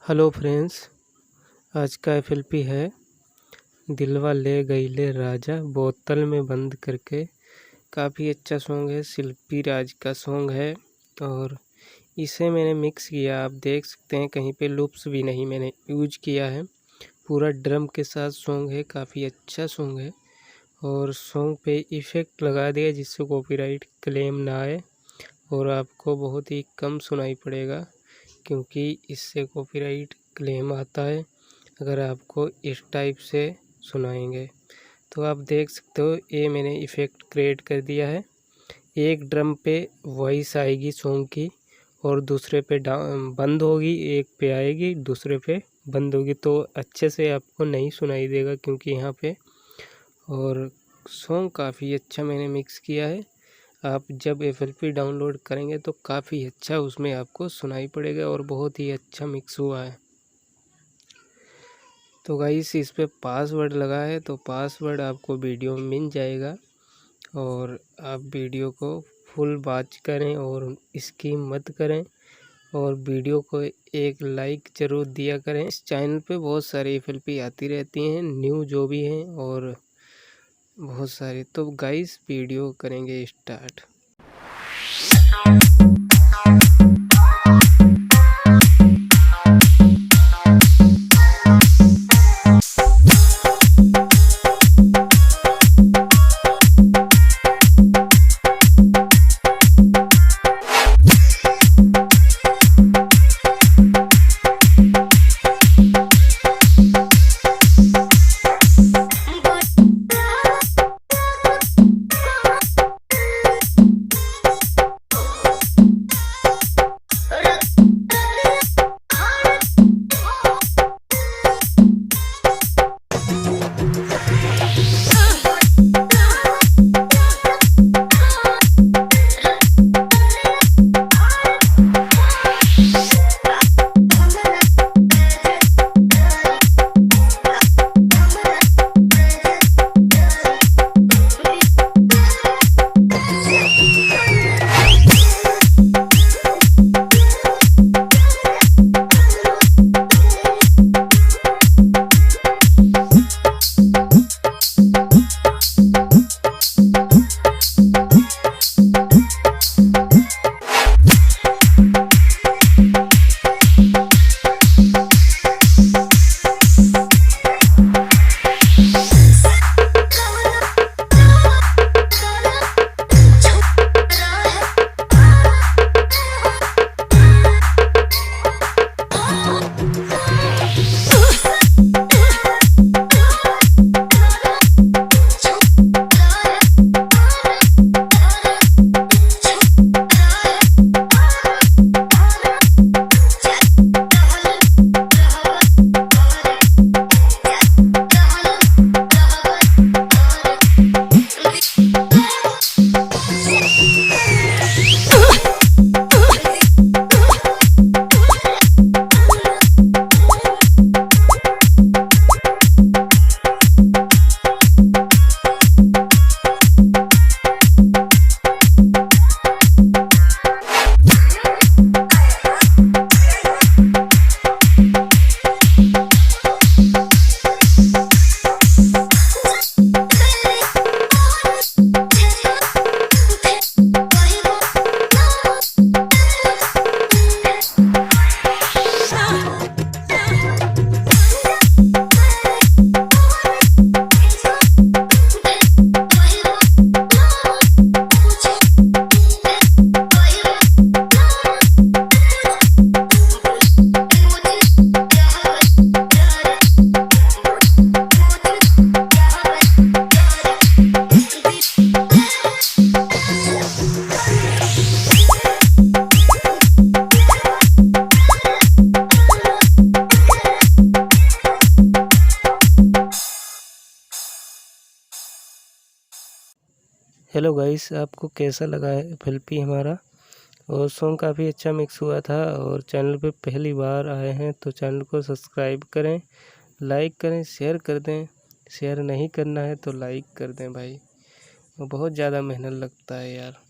Hello friends, आज का FLP है दिलवा ले गईले राजा बोतल में बंद करके। काफ़ी अच्छा सॉन्ग है, शिल्पी राज का सॉन्ग है और इसे मैंने मिक्स किया। आप देख सकते हैं कहीं पे लूप्स भी नहीं मैंने यूज किया है। पूरा ड्रम के साथ सॉन्ग है, काफ़ी अच्छा सॉन्ग है और सॉन्ग पे इफ़ेक्ट लगा दिया जिससे कॉपीराइट क्लेम ना आए और आपको बहुत ही कम सुनाई पड़ेगा क्योंकि इससे कॉपीराइट क्लेम आता है अगर आपको इस टाइप से सुनाएंगे। तो आप देख सकते हो ये मैंने इफ़ेक्ट क्रिएट कर दिया है। एक ड्रम पे वॉइस आएगी सॉन्ग की और दूसरे पे बंद होगी, एक पे आएगी दूसरे पे बंद होगी, तो अच्छे से आपको नहीं सुनाई देगा क्योंकि यहाँ पे। और सॉन्ग काफ़ी अच्छा मैंने मिक्स किया है। आप जब एफएलपी डाउनलोड करेंगे तो काफ़ी अच्छा उसमें आपको सुनाई पड़ेगा और बहुत ही अच्छा मिक्स हुआ है। तो गाइस इस पे पासवर्ड लगा है तो पासवर्ड आपको वीडियो में मिल जाएगा और आप वीडियो को फुल वॉच करें और स्किप मत करें और वीडियो को एक लाइक ज़रूर दिया करें। इस चैनल पे बहुत सारी एफएलपी आती रहती हैं, न्यू जो भी हैं और बहुत सारे। तो गाइस वीडियो करेंगे स्टार्ट। हेलो गाइस, आपको कैसा लगा है एफएलपी हमारा? और सॉन्ग काफ़ी अच्छा मिक्स हुआ था और चैनल पे पहली बार आए हैं तो चैनल को सब्सक्राइब करें, लाइक करें, शेयर कर दें। शेयर नहीं करना है तो लाइक कर दें भाई, बहुत ज़्यादा मेहनत लगता है यार।